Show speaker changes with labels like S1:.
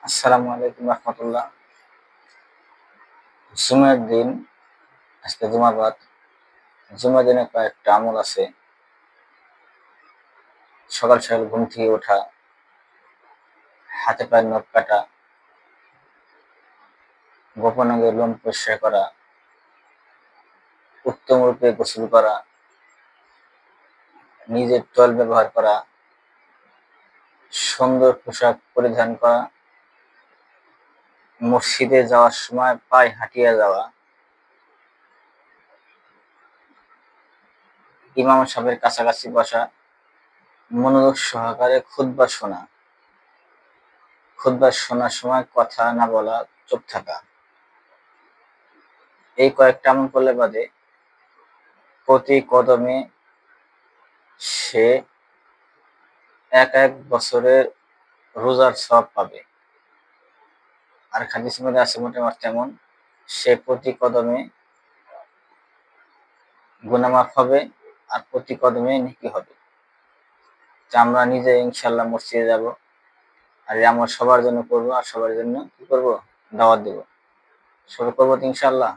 S1: আসসালামু আলাইকুম রহমতুল্লাহ। জুমার দিন, আজকে জুমাবাদ। জুমার দিনে কয়েকটা আমল আছে। সকাল সকাল ঘুম থেকে ওঠা, হাতে পায়ের নখ কাটা, গোপন অঙ্গের লোম পরিষ্কার করা, উত্তম রূপে গোসল করা, নিজের তল ব্যবহার করা, সুন্দর পোশাক পরিধান করা, মসজিদে যাওয়ার সময় পায়ে হাঁটিয়ে যাওয়া, ইমাম সাহেবের কাছাকাছি বসা, মনোযোগ সহকারে খুতবা শোনা, খুতবা শোনার সময় কথা না বলা, চুপ থাকা। এই কয়েকটা আমল করলে বাদে প্রতি কদমে সে এক বছরের রোজার সওয়াব পাবে। আর হাদিসের মধ্যে আছে মোটামুটি তেমন, সে প্রতি কদমে গুনাহ মাফ হবে আর প্রতি কদমে নেকি হবে। তা আমরা নিজে ইনশাল্লাহ মসজিদে যাব, আর এই আমল সবার জন্য করবো, আর সবার জন্য কি করবো, দাওয়াত দেব। শুরু করবো তো ইনশাল্লাহ।